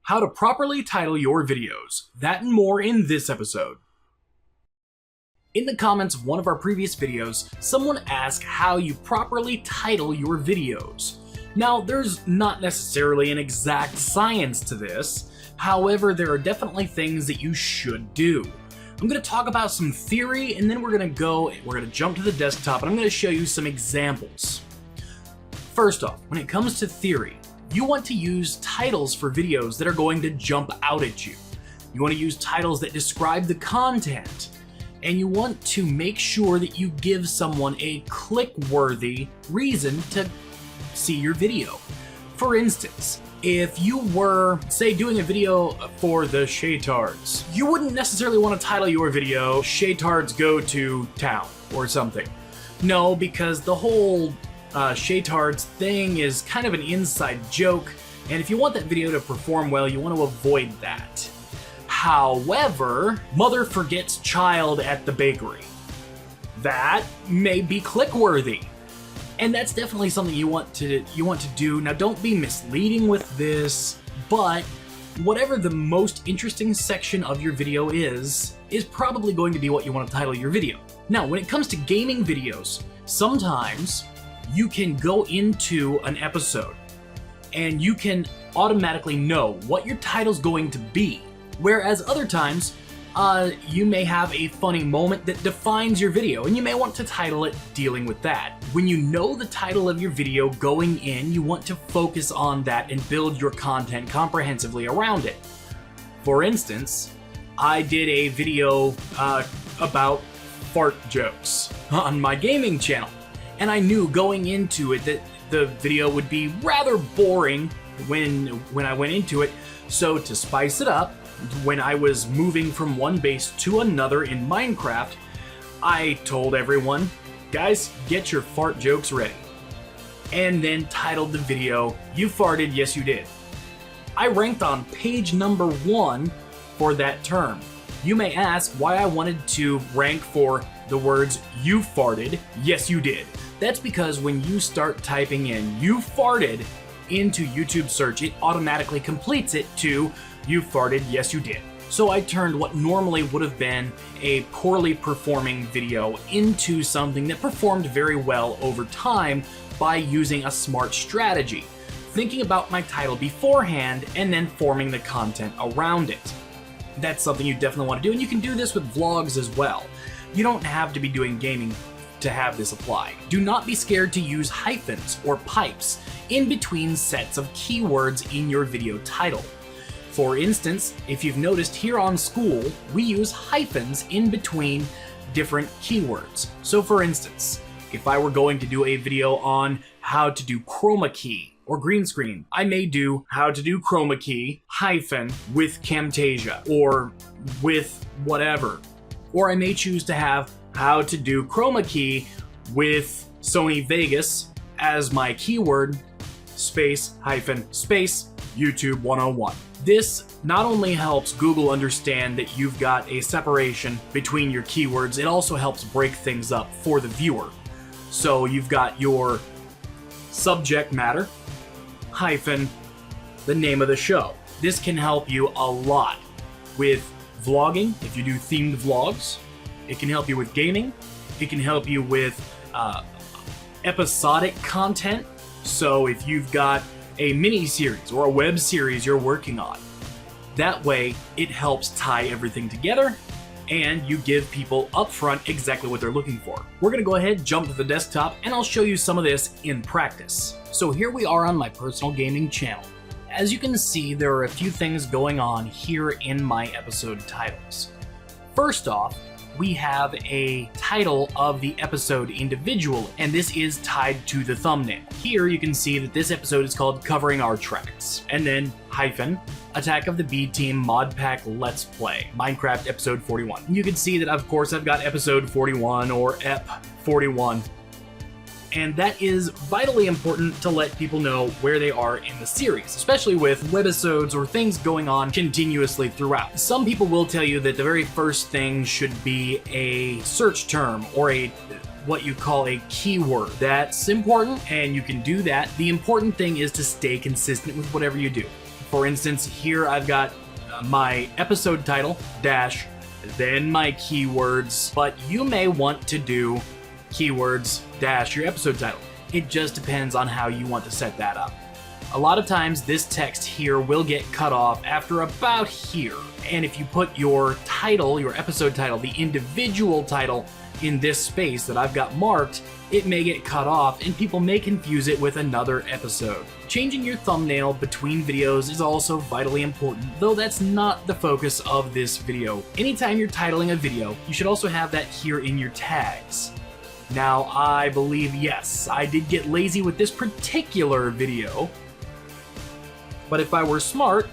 How to properly title your videos. That and more in this episode. In the comments of one of our previous videos, someone asked how you properly title your videos. Now, there's not necessarily an exact science to this, however, there are definitely things that you should do. I'm going to talk about some theory, and then we're going to jump to the desktop, and I'm going to show you some examples. First off, when it comes to theory, you want to use titles for videos that are going to jump out at you. You want to use titles that describe the content. And you want to make sure that you give someone a click-worthy reason to see your video. For instance, if you were, say, doing a video for the Shaytards, you wouldn't necessarily want to title your video, Shaytards Go to Town, or something. No, because the whole Shaytards thing is kind of an inside joke, and if you want that video to perform well, you want to avoid that. However, mother forgets child at the bakery. That may be click-worthy. And that's definitely something you want to do. Now, don't be misleading with this, but whatever the most interesting section of your video is probably going to be what you want to title your video. Now, when it comes to gaming videos, sometimes you can go into an episode and you can automatically know what your title's going to be. Whereas other times, you may have a funny moment that defines your video, and you may want to title it dealing with that. When you know the title of your video going in, you want to focus on that and build your content comprehensively around it. For instance, I did a video about fart jokes on my gaming channel, and I knew going into it that the video would be rather boring when I went into it, so to spice it up, when I was moving from one base to another in Minecraft, I told everyone, guys, get your fart jokes ready. And then titled the video, You Farted, Yes You Did. I ranked on page number 1 for that term. You may ask why I wanted to rank for the words You Farted, Yes You Did. That's because when you start typing in You Farted into YouTube search, it automatically completes it to You Farted, Yes You Did. So I turned what normally would have been a poorly performing video into something that performed very well over time by using a smart strategy, thinking about my title beforehand and then forming the content around it. That's something you definitely want to do, and you can do this with vlogs as well. You don't have to be doing gaming to have this apply. Do not be scared to use hyphens or pipes in between sets of keywords in your video title. For instance, if you've noticed here on School, we use hyphens in between different keywords. So for instance, if I were going to do a video on how to do chroma key or green screen, I may do how to do chroma key hyphen with Camtasia or with whatever. Or I may choose to have how to do chroma key with Sony Vegas as my keyword, space hyphen space YouTube 101. This not only helps Google understand that you've got a separation between your keywords, it also helps break things up for the viewer. So you've got your subject matter hyphen the name of the show. This can help you a lot with vlogging if you do themed vlogs. It can help you with gaming. It can help you with episodic content. So if you've got a mini-series or a web series you're working on, that way it helps tie everything together and you give people upfront exactly what they're looking for. We're gonna go ahead, jump to the desktop, and I'll show you some of this in practice. So here we are on my personal gaming channel. As you can see, there are a few things going on here in my episode titles. First off, we have a title of the episode individually, and this is tied to the thumbnail. Here you can see that this episode is called Covering Our Tracks, and then hyphen Attack of the B Team Mod Pack Let's Play Minecraft episode 41. You can see that of course I've got episode 41 or EP 41. And that is vitally important to let people know where they are in the series, especially with webisodes or things going on continuously throughout. Some people will tell you that the very first thing should be a search term or a what you call a keyword. That's important, and you can do that. The important thing is to stay consistent with whatever you do. For instance, here I've got my episode title dash, then my keywords, but you may want to do keywords dash your episode title. It just depends on how you want to set that up. A lot of times this text here will get cut off after about here. And if you put your title, your episode title, the individual title in this space that I've got marked, it may get cut off and people may confuse it with another episode. Changing your thumbnail between videos is also vitally important, though that's not the focus of this video. Anytime you're titling a video, you should also have that here in your tags. Now, I believe, yes, I did get lazy with this particular video, but if I were smart,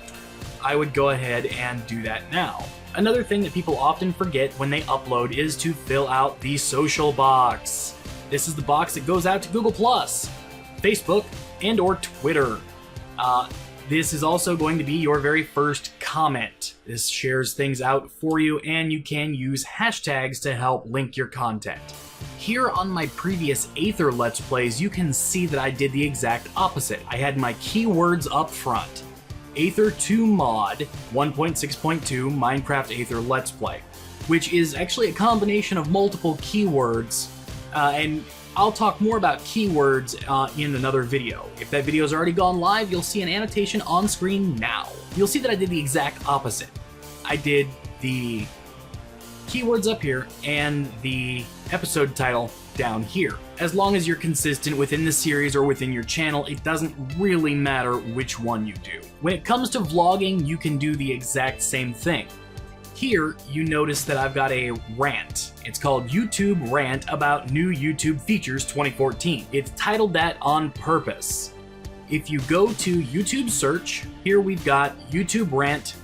I would go ahead and do that now. Another thing that people often forget when they upload is to fill out the social box. This is the box that goes out to Google+, Facebook, and or Twitter. This is also going to be your very first comment. This shares things out for you, and you can use hashtags to help link your content. Here on my previous Aether Let's Plays, you can see that I did the exact opposite. I had my keywords up front. Aether 2 Mod 1.6.2 Minecraft Aether Let's Play, which is actually a combination of multiple keywords, and I'll talk more about keywords in another video. If that video's already gone live, you'll see an annotation on screen now. You'll see that I did the exact opposite. I did the keywords up here and the episode title down here. As long as you're consistent within the series or within your channel, it doesn't really matter which one you do. When it comes to vlogging, you can do the exact same thing. Here, you notice that I've got a rant. It's called YouTube Rant About New YouTube Features 2014. It's titled that on purpose. If you go to YouTube search, here we've got YouTube Rant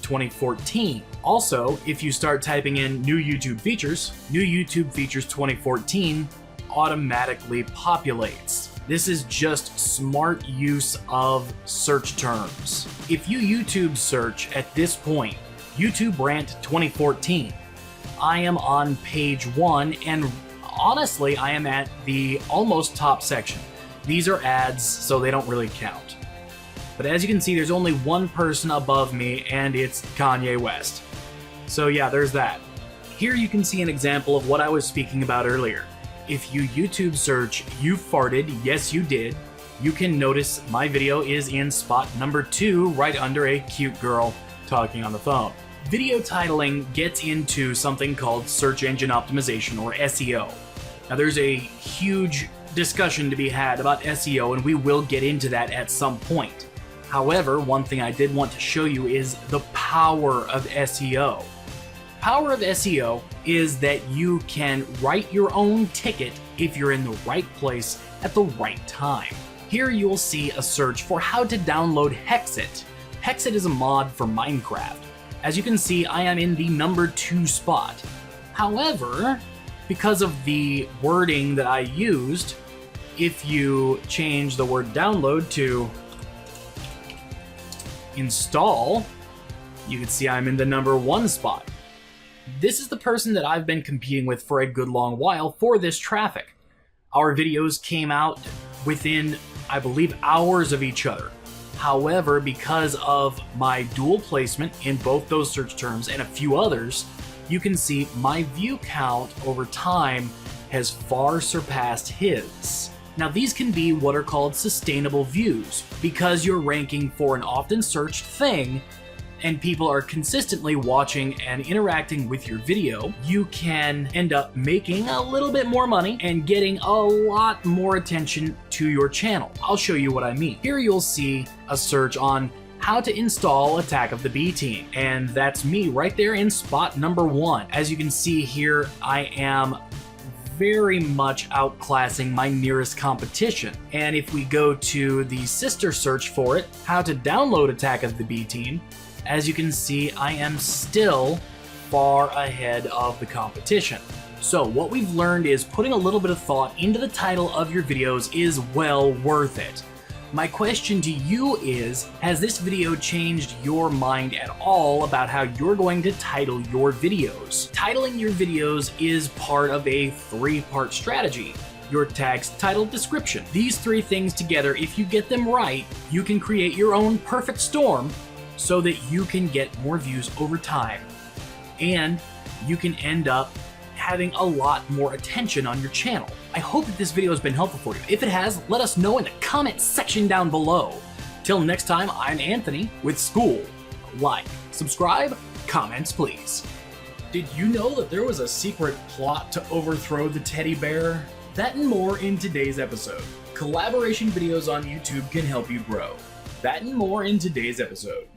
2014. Also, if you start typing in new YouTube features 2014 automatically populates. This is just smart use of search terms. If you YouTube search at this point, YouTube Rant 2014, I am on page 1, and honestly, I am at the almost top section. These are ads, so they don't really count. But as you can see, there's only one person above me, and it's Kanye West. So yeah, there's that. Here you can see an example of what I was speaking about earlier. If you YouTube search "you farted," yes you did, you can notice my video is in spot number 2, right under a cute girl talking on the phone. Video titling gets into something called search engine optimization, or SEO. Now there's a huge discussion to be had about SEO, and we will get into that at some point. However, one thing I did want to show you is the power of SEO. Power of SEO is that you can write your own ticket if you're in the right place at the right time. Here you'll see a search for how to download Hexit. Hexit is a mod for Minecraft. As you can see, I am in the number 2 spot. However, because of the wording that I used, if you change the word download to install, you can see I'm in the number 1 spot. This is the person that I've been competing with for a good long while for this traffic. Our videos came out within, I believe, hours of each other. However, because of my dual placement in both those search terms and a few others, you can see my view count over time has far surpassed his. Now these can be what are called sustainable views. Because you're ranking for an often searched thing, and people are consistently watching and interacting with your video, you can end up making a little bit more money and getting a lot more attention to your channel. I'll show you what I mean. Here you'll see a search on how to install Attack of the B Team, and that's me right there in spot number 1. As you can see here, I am very much outclassing my nearest competition. And if we go to the sister search for it, how to download Attack of the B Team, as you can see, I am still far ahead of the competition. So what we've learned is putting a little bit of thought into the title of your videos is well worth it. My question to you is, has this video changed your mind at all about how you're going to title your videos? Titling your videos is part of a 3-part strategy. Your tags, title, description. These 3 things together, if you get them right, you can create your own perfect storm so that you can get more views over time. And you can end up having a lot more attention on your channel. I hope that this video has been helpful for you. If it has, let us know in the comment section down below. Till next time, I'm Anthony with School. Like, subscribe, comments please. Did you know that there was a secret plot to overthrow the teddy bear? That and more in today's episode. Collaboration videos on YouTube can help you grow. That and more in today's episode.